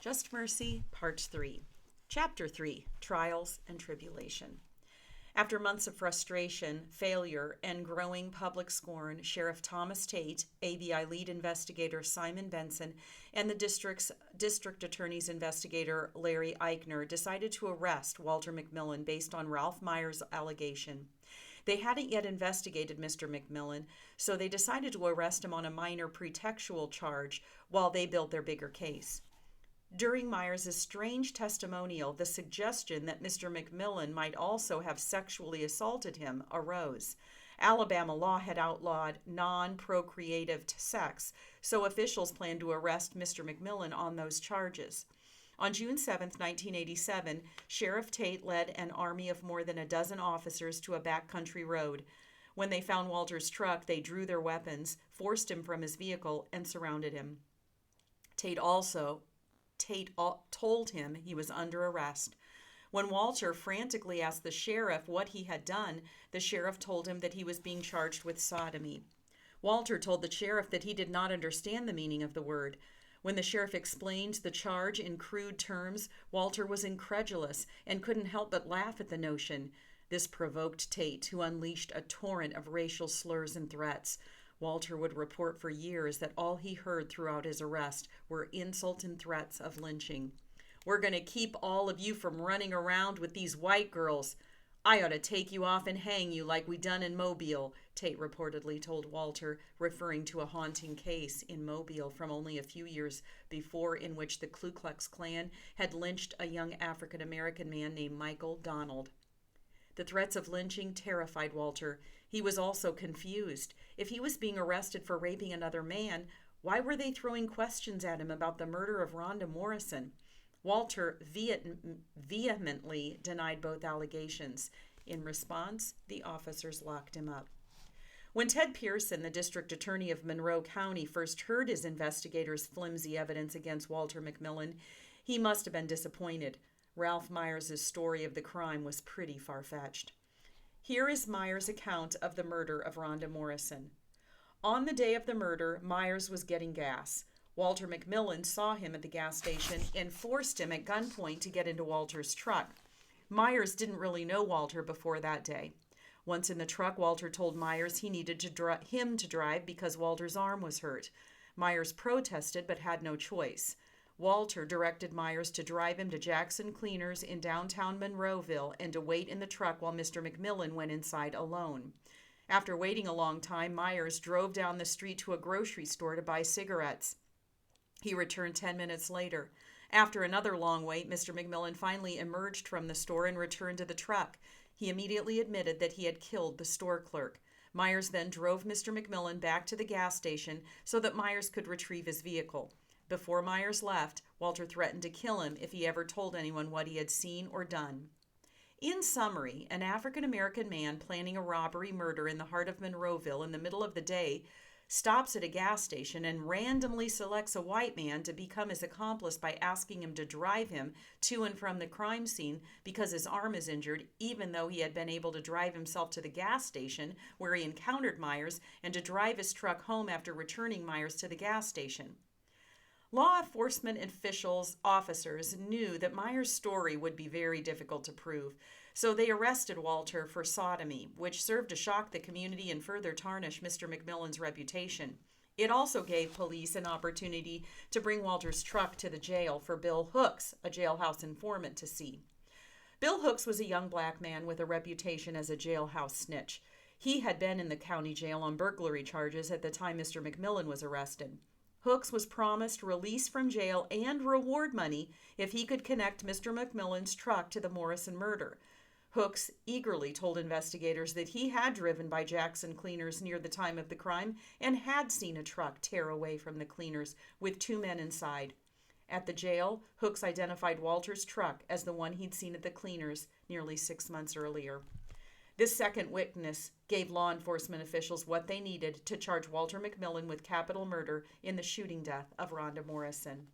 Just Mercy, Part 3. Chapter 3, Trials and Tribulation. After months of frustration, failure, and growing public scorn, Sheriff Thomas Tate, ABI lead investigator Simon Benson, and the district attorney's investigator Larry Eichner decided to arrest Walter McMillan based on Ralph Myers' allegation. They hadn't yet investigated Mr. McMillan, so they decided to arrest him on a minor pretextual charge while they built their bigger case. During Myers' strange testimonial, the suggestion that Mr. McMillan might also have sexually assaulted him arose. Alabama law had outlawed non-procreative sex, so officials planned to arrest Mr. McMillan on those charges. On June 7, 1987, Sheriff Tate led an army of more than a dozen officers to a backcountry road. When they found Walter's truck, they drew their weapons, forced him from his vehicle, and surrounded him. Tate told him he was under arrest. When Walter frantically asked the sheriff what he had done, the sheriff told him that he was being charged with sodomy. Walter told the sheriff that he did not understand the meaning of the word. When the sheriff explained the charge in crude terms, Walter was incredulous and couldn't help but laugh at the notion. This provoked Tate, who unleashed a torrent of racial slurs and threats. Walter would report for years that all he heard throughout his arrest were insults and threats of lynching. "We're going to keep all of you from running around with these white girls. I ought to take you off and hang you like we done in Mobile," Tate reportedly told Walter, referring to a haunting case in Mobile from only a few years before in which the Ku Klux Klan had lynched a young African-American man named Michael Donald. The threats of lynching terrified Walter. He was also confused. If he was being arrested for raping another man, why were they throwing questions at him about the murder of Rhonda Morrison? Walter vehemently denied both allegations. In response, the officers locked him up. When Ted Pearson, the district attorney of Monroe County, first heard his investigators' flimsy evidence against Walter McMillan, he must have been disappointed. Ralph Myers' story of the crime was pretty far-fetched. Here is Myers' account of the murder of Rhonda Morrison. On the day of the murder, Myers was getting gas. Walter McMillan saw him at the gas station and forced him at gunpoint to get into Walter's truck. Myers didn't really know Walter before that day. Once in the truck, Walter told Myers he needed him to drive because Walter's arm was hurt. Myers protested but had no choice. Walter directed Myers to drive him to Jackson Cleaners in downtown Monroeville and to wait in the truck while Mr. McMillan went inside alone. After waiting a long time, Myers drove down the street to a grocery store to buy cigarettes. He returned 10 minutes later. After another long wait, Mr. McMillan finally emerged from the store and returned to the truck. He immediately admitted that he had killed the store clerk. Myers then drove Mr. McMillan back to the gas station so that Myers could retrieve his vehicle. Before Myers left, Walter threatened to kill him if he ever told anyone what he had seen or done. In summary, an African-American man planning a robbery murder in the heart of Monroeville in the middle of the day stops at a gas station and randomly selects a white man to become his accomplice by asking him to drive him to and from the crime scene because his arm is injured, even though he had been able to drive himself to the gas station where he encountered Myers and to drive his truck home after returning Myers to the gas station. Law enforcement officers knew that Myers' story would be very difficult to prove, so they arrested Walter for sodomy, which served to shock the community and further tarnish Mr. McMillan's reputation. It also gave police an opportunity to bring Walter's truck to the jail for Bill Hooks, a jailhouse informant, to see. Bill Hooks was a young black man with a reputation as a jailhouse snitch. He had been in the county jail on burglary charges at the time Mr. McMillan was arrested. Hooks was promised release from jail and reward money if he could connect Mr. McMillan's truck to the Morrison murder. Hooks eagerly told investigators that he had driven by Jackson Cleaners near the time of the crime and had seen a truck tear away from the cleaners with two men inside. At the jail, Hooks identified Walter's truck as the one he'd seen at the cleaners nearly 6 months earlier. This second witness gave law enforcement officials what they needed to charge Walter McMillan with capital murder in the shooting death of Rhonda Morrison.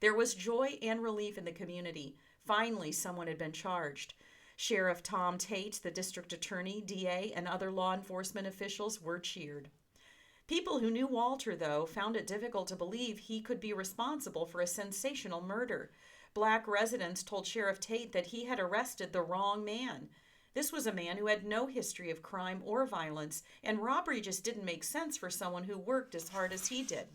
There was joy and relief in the community. Finally, someone had been charged. Sheriff Tom Tate, the district attorney, DA, and other law enforcement officials were cheered. People who knew Walter, though, found it difficult to believe he could be responsible for a sensational murder. Black residents told Sheriff Tate that he had arrested the wrong man. This was a man who had no history of crime or violence, and robbery just didn't make sense for someone who worked as hard as he did.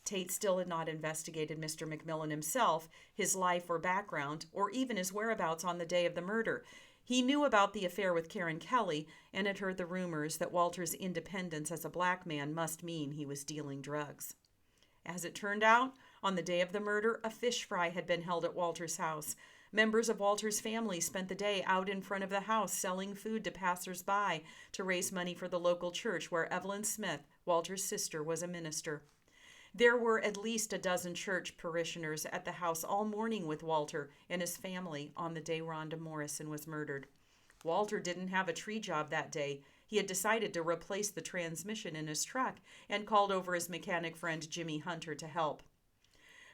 Tate still had not investigated Mr. McMillan himself, his life or background, or even his whereabouts on the day of the murder. He knew about the affair with Karen Kelly and had heard the rumors that Walter's independence as a black man must mean he was dealing drugs. As it turned out, on the day of the murder, a fish fry had been held at Walter's house. Members of Walter's family spent the day out in front of the house selling food to passers-by to raise money for the local church where Evelyn Smith, Walter's sister, was a minister. There were at least a dozen church parishioners at the house all morning with Walter and his family on the day Rhonda Morrison was murdered. Walter didn't have a tree job that day. He had decided to replace the transmission in his truck and called over his mechanic friend Jimmy Hunter to help.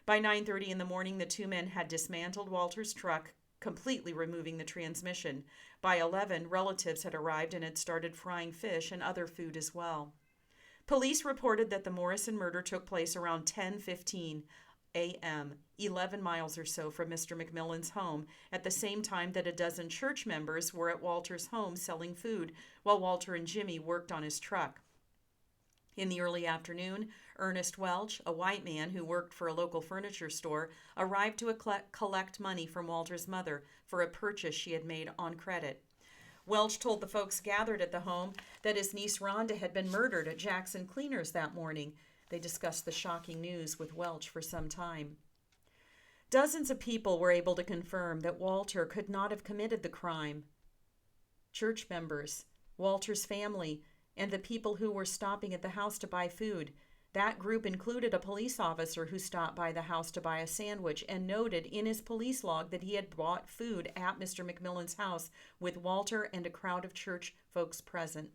By 9:30 in the morning, the two men had dismantled Walter's truck, completely removing the transmission. By 11, relatives had arrived and had started frying fish and other food as well. Police reported that the Morrison murder took place around 10:15 a.m., 11 miles or so from Mr. McMillan's home, at the same time that a dozen church members were at Walter's home selling food while Walter and Jimmy worked on his truck. In the early afternoon, Ernest Welch, a white man who worked for a local furniture store, arrived to collect money from Walter's mother for a purchase she had made on credit. Welch told the folks gathered at the home that his niece Rhonda had been murdered at Jackson Cleaners that morning. They discussed the shocking news with Welch for some time. Dozens of people were able to confirm that Walter could not have committed the crime. Church members, Walter's family, and the people who were stopping at the house to buy food. That group included a police officer who stopped by the house to buy a sandwich and noted in his police log that he had bought food at Mr. McMillan's house with Walter and a crowd of church folks present.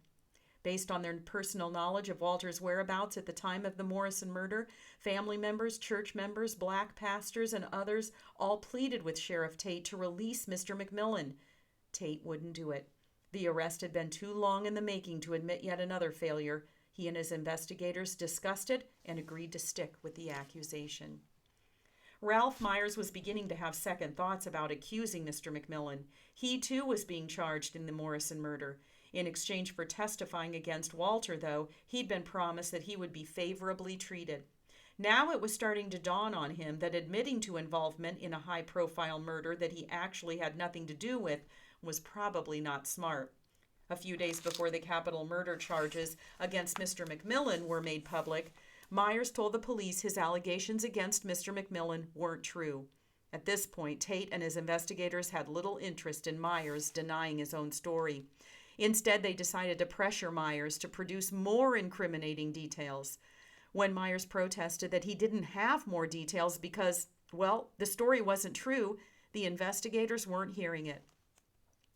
Based on their personal knowledge of Walter's whereabouts at the time of the Morrison murder, family members, church members, black pastors, and others all pleaded with Sheriff Tate to release Mr. McMillan. Tate wouldn't do it. The arrest had been too long in the making to admit yet another failure. He and his investigators discussed it and agreed to stick with the accusation. Ralph Myers was beginning to have second thoughts about accusing Mr. McMillan. He, too, was being charged in the Morrison murder. In exchange for testifying against Walter, though, he'd been promised that he would be favorably treated. Now it was starting to dawn on him that admitting to involvement in a high-profile murder that he actually had nothing to do with was probably not smart. A few days before the capital murder charges against Mr. McMillan were made public, Myers told the police his allegations against Mr. McMillan weren't true. At this point, Tate and his investigators had little interest in Myers denying his own story. Instead, they decided to pressure Myers to produce more incriminating details. When Myers protested that he didn't have more details because, well, the story wasn't true, the investigators weren't hearing it.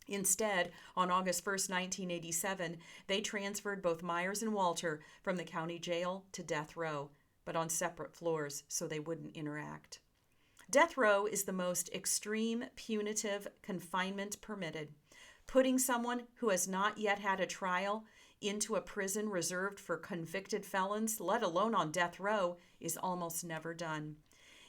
Instead, on August 1st, 1987, they transferred both Myers and Walter from the county jail to death row, but on separate floors so they wouldn't interact. Death row is the most extreme, punitive confinement permitted. Putting someone who has not yet had a trial into a prison reserved for convicted felons, let alone on death row, is almost never done.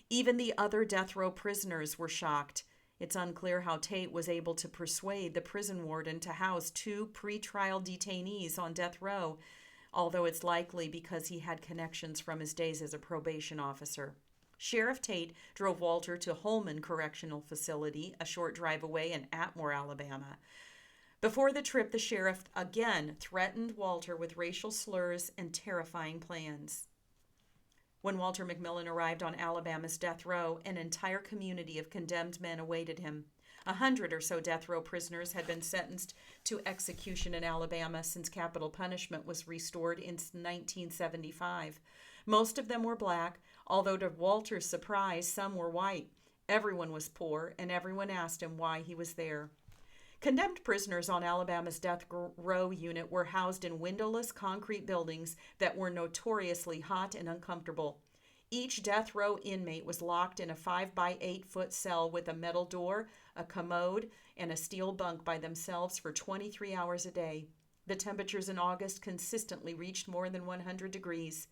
Even the other death row prisoners were shocked. It's unclear how Tate was able to persuade the prison warden to house 2 pretrial detainees on death row, although it's likely because he had connections from his days as a probation officer. Sheriff Tate drove Walter to Holman Correctional Facility, a short drive away in Atmore, Alabama. Before the trip, the sheriff again threatened Walter with racial slurs and terrifying plans. When Walter McMillan arrived on Alabama's death row, an entire community of condemned men awaited him. 100 or so death row prisoners had been sentenced to execution in Alabama since capital punishment was restored in 1975. Most of them were black, although to Walter's surprise, some were white. Everyone was poor, and everyone asked him why he was there. Condemned prisoners on Alabama's death row unit were housed in windowless concrete buildings that were notoriously hot and uncomfortable. Each death row inmate was locked in a 5 by 8 foot cell with a metal door, a commode, and a steel bunk by themselves for 23 hours a day. The temperatures in August consistently reached more than 100 degrees.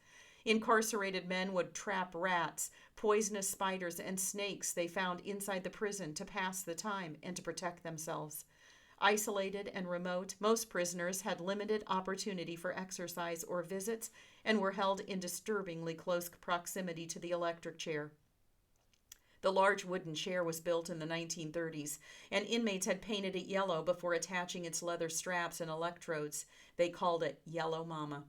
Incarcerated men would trap rats, poisonous spiders, and snakes they found inside the prison to pass the time and to protect themselves. Isolated and remote, most prisoners had limited opportunity for exercise or visits and were held in disturbingly close proximity to the electric chair. The large wooden chair was built in the 1930s, and inmates had painted it yellow before attaching its leather straps and electrodes. They called it Yellow Mama.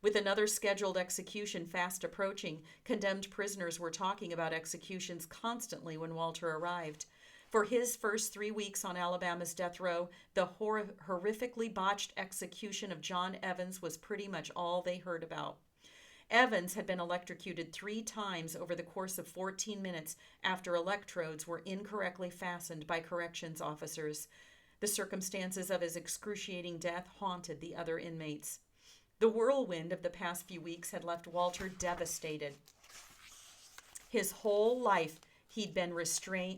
With another scheduled execution fast approaching, condemned prisoners were talking about executions constantly when Walter arrived. For his first 3 weeks on Alabama's death row, the horrifically botched execution of John Evans was pretty much all they heard about. Evans had been electrocuted 3 times over the course of 14 minutes after electrodes were incorrectly fastened by corrections officers. The circumstances of his excruciating death haunted the other inmates. The whirlwind of the past few weeks had left Walter devastated. His whole life he'd been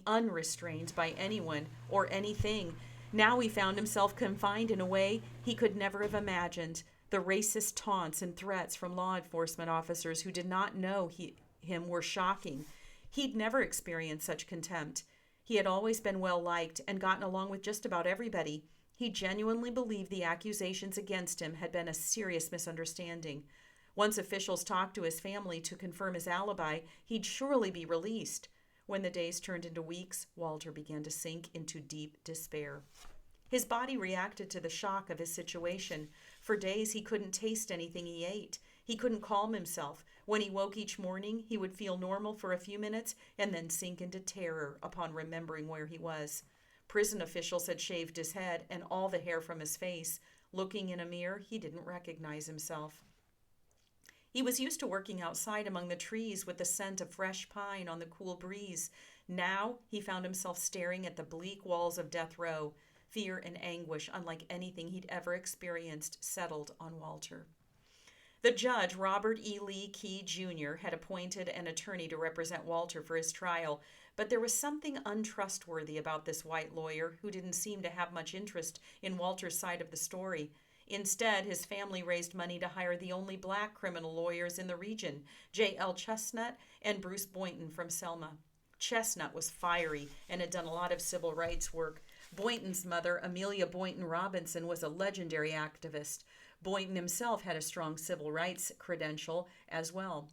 unrestrained by anyone or anything. Now he found himself confined in a way he could never have imagined. The racist taunts and threats from law enforcement officers who did not know him were shocking. He'd never experienced such contempt. He had always been well liked and gotten along with just about everybody. He genuinely believed the accusations against him had been a serious misunderstanding. Once officials talked to his family to confirm his alibi, he'd surely be released. When the days turned into weeks, Walter began to sink into deep despair. His body reacted to the shock of his situation. For days, he couldn't taste anything he ate. He couldn't calm himself. When he woke each morning, he would feel normal for a few minutes and then sink into terror upon remembering where he was. Prison officials had shaved his head and all the hair from his face. Looking in a mirror, he didn't recognize himself. He was used to working outside among the trees with the scent of fresh pine on the cool breeze. Now he found himself staring at the bleak walls of death row. Fear and anguish, unlike anything he'd ever experienced, settled on Walter. The judge, Robert E. Lee Key, Jr., had appointed an attorney to represent Walter for his trial, but there was something untrustworthy about this white lawyer who didn't seem to have much interest in Walter's side of the story. Instead, his family raised money to hire the only black criminal lawyers in the region, J.L. Chestnut and Bruce Boynton from Selma. Chestnut was fiery and had done a lot of civil rights work. Boynton's mother, Amelia Boynton Robinson, was a legendary activist. Boynton himself had a strong civil rights credential as well.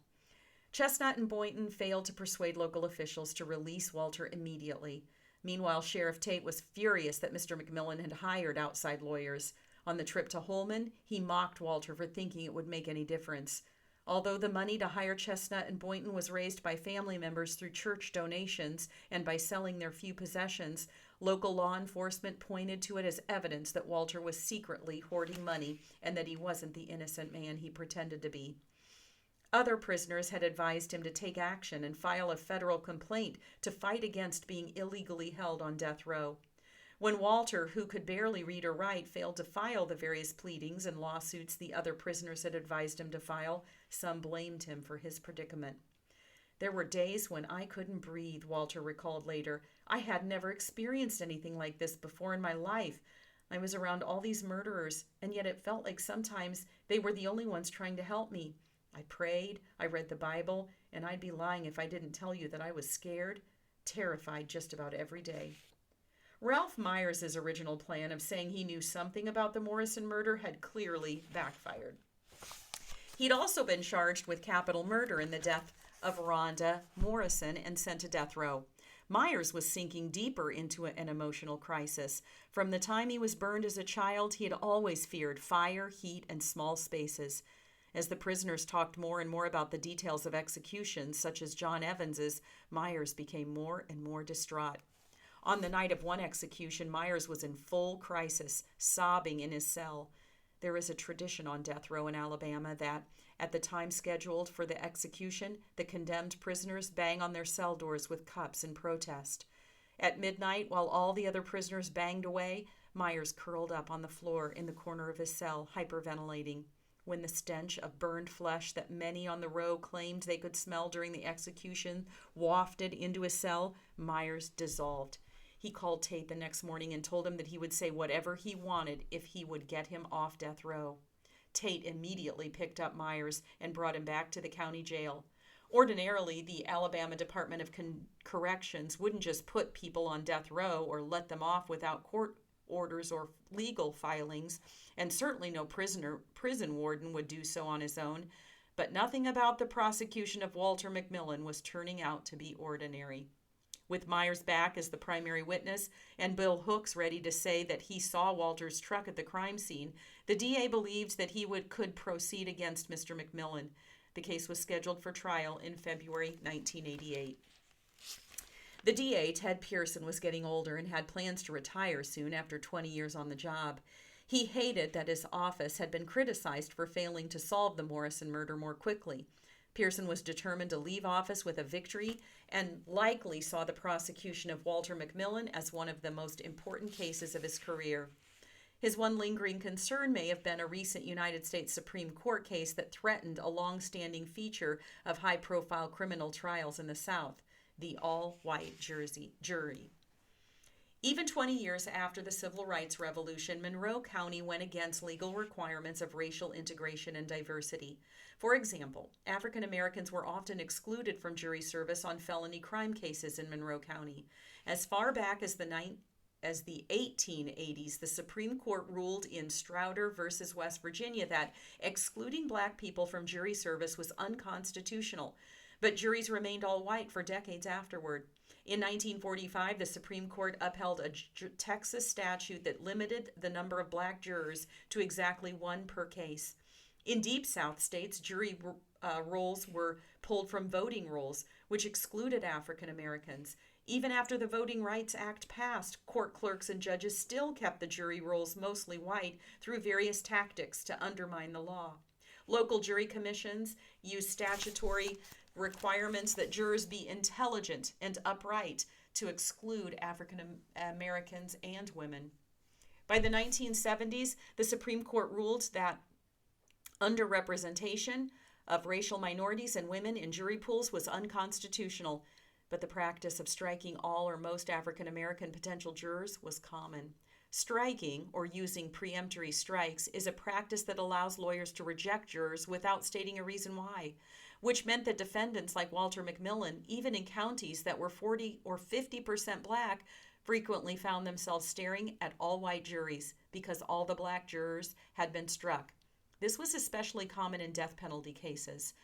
Chestnut and Boynton failed to persuade local officials to release Walter immediately. Meanwhile, Sheriff Tate was furious that Mr. McMillan had hired outside lawyers. On the trip to Holman, he mocked Walter for thinking it would make any difference. Although the money to hire Chestnut and Boynton was raised by family members through church donations and by selling their few possessions, local law enforcement pointed to it as evidence that Walter was secretly hoarding money and that he wasn't the innocent man he pretended to be. Other prisoners had advised him to take action and file a federal complaint to fight against being illegally held on death row. When Walter, who could barely read or write, failed to file the various pleadings and lawsuits the other prisoners had advised him to file, some blamed him for his predicament. There were days when I couldn't breathe, Walter recalled later. I had never experienced anything like this before in my life. I was around all these murderers, and yet it felt like sometimes they were the only ones trying to help me. I prayed, I read the Bible, and I'd be lying if I didn't tell you that I was scared, terrified just about every day. Ralph Myers' original plan of saying he knew something about the Morrison murder had clearly backfired. He'd also been charged with capital murder in the death of Rhonda Morrison and sent to death row. Myers was sinking deeper into an emotional crisis. From the time he was burned as a child, he had always feared fire, heat, and small spaces. As the prisoners talked more and more about the details of executions, such as John Evans's, Myers became more and more distraught. On the night of one execution, Myers was in full crisis, sobbing in his cell. There is a tradition on death row in Alabama that, at the time scheduled for the execution, the condemned prisoners bang on their cell doors with cups in protest. At midnight, while all the other prisoners banged away, Myers curled up on the floor in the corner of his cell, hyperventilating. When the stench of burned flesh that many on the row claimed they could smell during the execution wafted into his cell, Myers dissolved. He called Tate the next morning and told him that he would say whatever he wanted if he would get him off death row. Tate immediately picked up Myers and brought him back to the county jail. Ordinarily, the Alabama Department of Corrections wouldn't just put people on death row or let them off without court orders or legal filings, and certainly no prison warden would do so on his own. But nothing about the prosecution of Walter McMillan was turning out to be ordinary. With Myers back as the primary witness and Bill Hooks ready to say that he saw Walter's truck at the crime scene, the DA believed that he could proceed against Mr. McMillan. The case was scheduled for trial in February 1988. The DA, Ted Pearson, was getting older and had plans to retire soon after 20 years on the job. He hated that his office had been criticized for failing to solve the Morrison murder more quickly. Pearson was determined to leave office with a victory and likely saw the prosecution of Walter McMillan as one of the most important cases of his career. His one lingering concern may have been a recent United States Supreme Court case that threatened a long-standing feature of high-profile criminal trials in the South, the all-white jury. Even 20 years after the Civil Rights Revolution, Monroe County went against legal requirements of racial integration and diversity. For example, African Americans were often excluded from jury service on felony crime cases in Monroe County. As far back as the 1880s, the Supreme Court ruled in Strouder versus West Virginia that excluding black people from jury service was unconstitutional, but juries remained all white for decades afterward. In 1945, the Supreme Court upheld a Texas statute that limited the number of black jurors to exactly one per case. In Deep South states, jury rolls were pulled from voting rolls, which excluded African Americans. Even after the Voting Rights Act passed, court clerks and judges still kept the jury rolls mostly white through various tactics to undermine the law. Local jury commissions used statutory requirements that jurors be intelligent and upright to exclude African Americans and women. By the 1970s, the Supreme Court ruled that underrepresentation of racial minorities and women in jury pools was unconstitutional, but the practice of striking all or most African American potential jurors was common. Striking, or using preemptory strikes, is a practice that allows lawyers to reject jurors without stating a reason why, which meant that defendants like Walter McMillan, even in counties that were 40 or 50% black, frequently found themselves staring at all-white juries because all the black jurors had been struck. This was especially common in death penalty cases.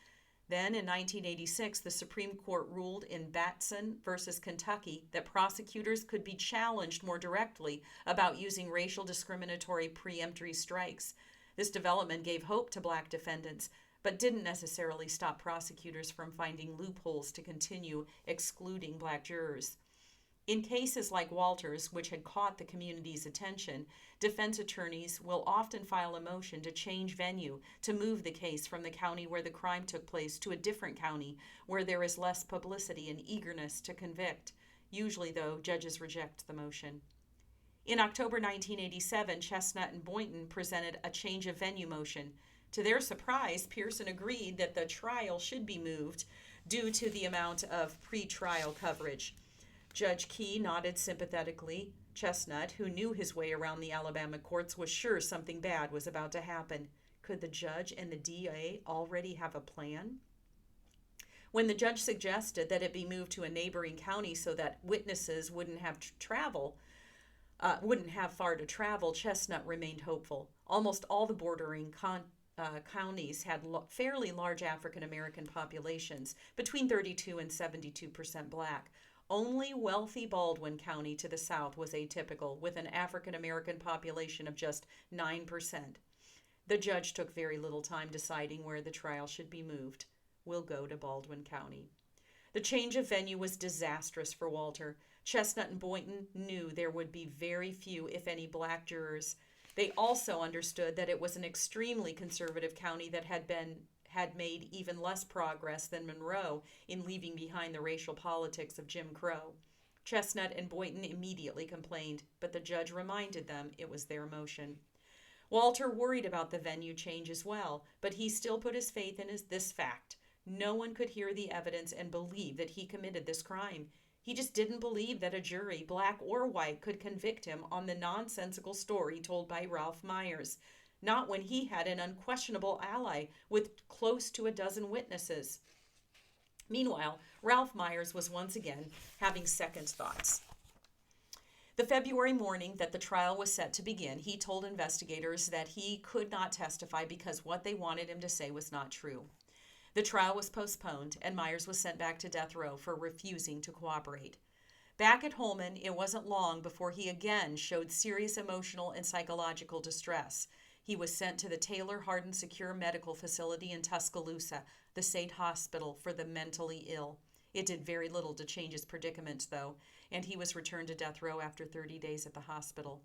Then, in 1986, the Supreme Court ruled in Batson versus Kentucky that prosecutors could be challenged more directly about using racial discriminatory preemptory strikes. This development gave hope to black defendants, but didn't necessarily stop prosecutors from finding loopholes to continue excluding black jurors. In cases like Walter's, which had caught the community's attention, defense attorneys will often file a motion to change venue, to move the case from the county where the crime took place to a different county where there is less publicity and eagerness to convict. Usually, though, judges reject the motion. In October 1987, Chestnut and Boynton presented a change of venue motion. To their surprise, Pearson agreed that the trial should be moved due to the amount of pre-trial coverage. Judge Key nodded sympathetically. Chestnut, who knew his way around the Alabama courts, was sure something bad was about to happen. Could the judge and the DA already have a plan? When the judge suggested that it be moved to a neighboring county so that witnesses wouldn't have far to travel, Chestnut remained hopeful. Almost all the bordering counties had fairly large African American populations, between 32 and 72% black. Only wealthy Baldwin County to the south was atypical, with an African American population of just 9%. The judge took very little time deciding where the trial should be moved. We'll go to Baldwin County. The change of venue was disastrous for Walter. Chestnut and Boynton knew there would be very few, if any, black jurors. They also understood that it was an extremely conservative county that had made even less progress than Monroe in leaving behind the racial politics of Jim Crow. Chestnut and Boynton immediately complained, but the judge reminded them it was their motion. Walter worried about the venue change as well, but he still put his faith in this fact. No one could hear the evidence and believe that he committed this crime. He just didn't believe that a jury, black or white, could convict him on the nonsensical story told by Ralph Myers, not when he had an unquestionable ally with close to a dozen witnesses. Meanwhile, Ralph Myers was once again having second thoughts. The February morning that the trial was set to begin, he told investigators that he could not testify because what they wanted him to say was not true. The trial was postponed, and Myers was sent back to death row for refusing to cooperate. Back at Holman, it wasn't long before he again showed serious emotional and psychological distress. He was sent to the Taylor Hardin Secure Medical Facility in Tuscaloosa, the state hospital for the mentally ill. It did very little to change his predicament, though, and he was returned to death row after 30 days at the hospital.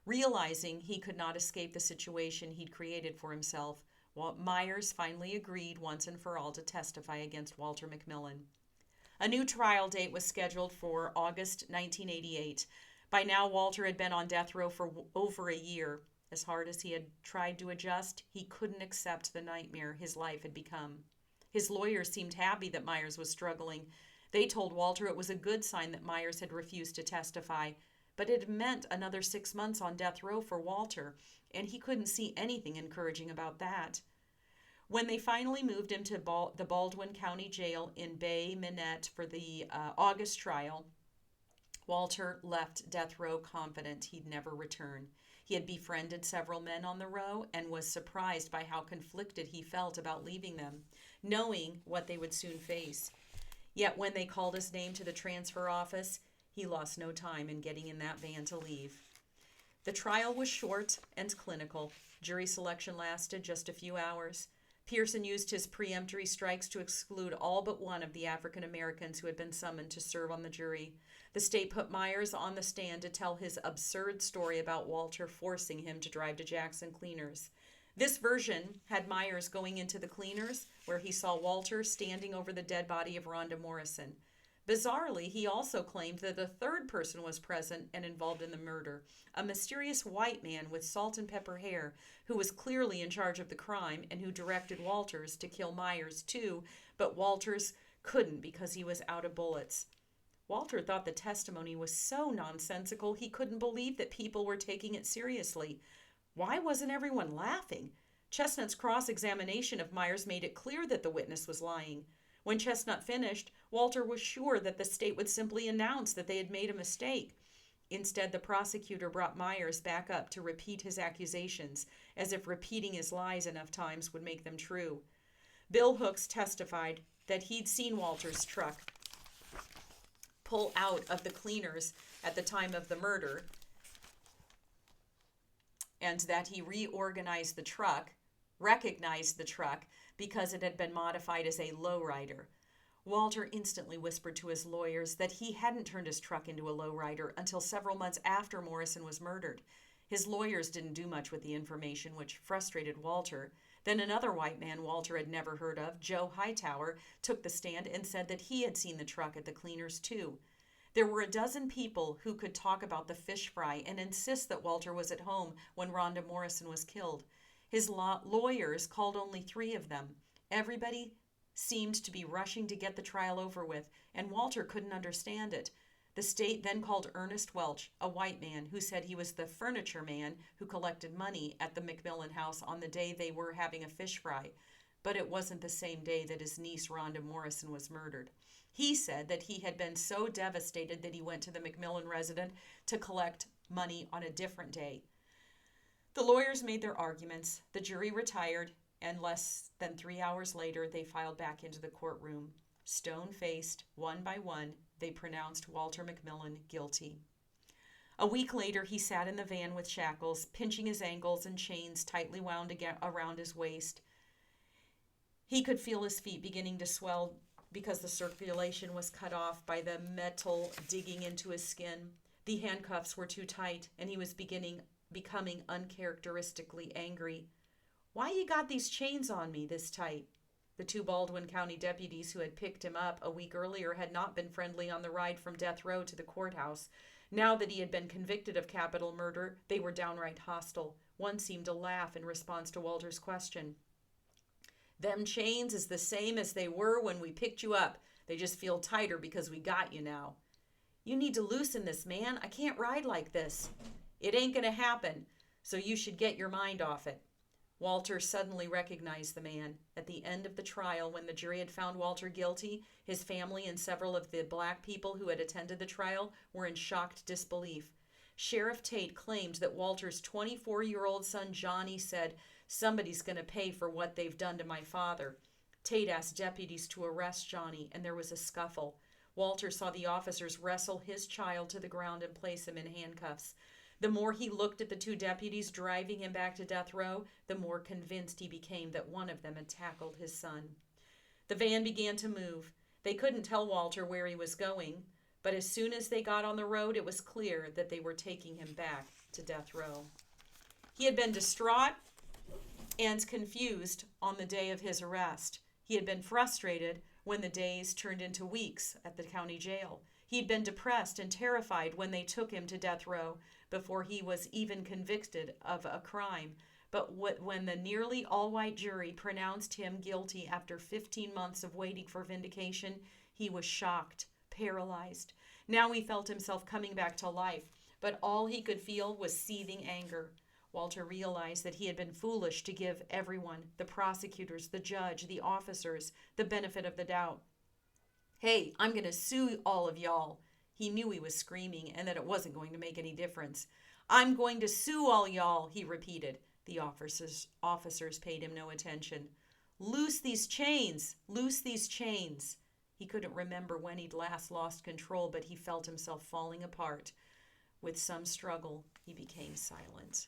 Realizing he could not escape the situation he'd created for himself, Myers finally agreed once and for all to testify against Walter McMillan. A new trial date was scheduled for August 1988. By now, Walter had been on death row for over a year. As hard as he had tried to adjust, he couldn't accept the nightmare his life had become. His lawyers seemed happy that Myers was struggling. They told Walter it was a good sign that Myers had refused to testify, but it meant another 6 months on death row for Walter, and he couldn't see anything encouraging about that. When they finally moved him to the Baldwin County Jail in Bay Minette for the August trial, Walter left death row confident he'd never return. He had befriended several men on the row and was surprised by how conflicted he felt about leaving them, knowing what they would soon face. Yet when they called his name to the transfer office, he lost no time in getting in that van to leave. The trial was short and clinical. Jury selection lasted just a few hours. Pearson used his preemptory strikes to exclude all but one of the African Americans who had been summoned to serve on the jury. The state put Myers on the stand to tell his absurd story about Walter forcing him to drive to Jackson Cleaners. This version had Myers going into the cleaners, where he saw Walter standing over the dead body of Rhonda Morrison. Bizarrely, he also claimed that a third person was present and involved in the murder, a mysterious white man with salt and pepper hair who was clearly in charge of the crime and who directed Walters to kill Myers too, but Walters couldn't because he was out of bullets. Walter thought the testimony was so nonsensical he couldn't believe that people were taking it seriously. Why wasn't everyone laughing? Chestnut's cross-examination of Myers made it clear that the witness was lying. When Chestnut finished, Walter was sure that the state would simply announce that they had made a mistake. Instead, the prosecutor brought Myers back up to repeat his accusations, as if repeating his lies enough times would make them true. Bill Hooks testified that he'd seen Walter's truck pull out of the cleaners at the time of the murder, and that he recognized the truck, because it had been modified as a lowrider. Walter instantly whispered to his lawyers that he hadn't turned his truck into a lowrider until several months after Morrison was murdered. His lawyers didn't do much with the information, which frustrated Walter. Then another white man Walter had never heard of, Joe Hightower, took the stand and said that he had seen the truck at the cleaners too. There were a dozen people who could talk about the fish fry and insist that Walter was at home when Rhonda Morrison was killed. His lawyers called only 3 of them. Everybody seemed to be rushing to get the trial over with, and Walter couldn't understand it. The state then called Ernest Welch, a white man who said he was the furniture man who collected money at the McMillan house on the day they were having a fish fry. But it wasn't the same day that his niece Rhonda Morrison was murdered. He said that he had been so devastated that he went to the McMillan residence to collect money on a different day. The lawyers made their arguments, the jury retired, and less than 3 hours later they filed back into the courtroom. Stone-faced, one by one, they pronounced Walter McMillan guilty. A week later he sat in the van with shackles, pinching his ankles and chains tightly wound around his waist. He could feel his feet beginning to swell because the circulation was cut off by the metal digging into his skin. The handcuffs were too tight, and he was becoming uncharacteristically angry. "Why you got these chains on me this tight?" The 2 Baldwin County deputies who had picked him up a week earlier had not been friendly on the ride from death row to the courthouse. Now that he had been convicted of capital murder, they were downright hostile. One seemed to laugh in response to Walter's question. "Them chains is the same as they were when we picked you up. They just feel tighter because we got you now." "You need to loosen this, man. I can't ride like this." "It ain't going to happen, so you should get your mind off it." Walter suddenly recognized the man. At the end of the trial, when the jury had found Walter guilty, his family and several of the black people who had attended the trial were in shocked disbelief. Sheriff Tate claimed that Walter's 24-year-old son Johnny said, "Somebody's going to pay for what they've done to my father." Tate asked deputies to arrest Johnny, and there was a scuffle. Walter saw the officers wrestle his child to the ground and place him in handcuffs. The more he looked at the two deputies driving him back to death row, the more convinced he became that one of them had tackled his son. The van began to move. They couldn't tell Walter where he was going, but as soon as they got on the road, it was clear that they were taking him back to death row. He had been distraught and confused on the day of his arrest. He had been frustrated when the days turned into weeks at the county jail. He'd been depressed and terrified when they took him to death row before he was even convicted of a crime. But when the nearly all-white jury pronounced him guilty after 15 months of waiting for vindication, he was shocked, paralyzed. Now he felt himself coming back to life, but all he could feel was seething anger. Walter realized that he had been foolish to give everyone, the prosecutors, the judge, the officers, the benefit of the doubt. "Hey, I'm going to sue all of y'all." He knew he was screaming and that it wasn't going to make any difference. "I'm going to sue all y'all," he repeated. The officers paid him no attention. "Loose these chains! Loose these chains!" He couldn't remember when he'd last lost control, but he felt himself falling apart. With some struggle, he became silent.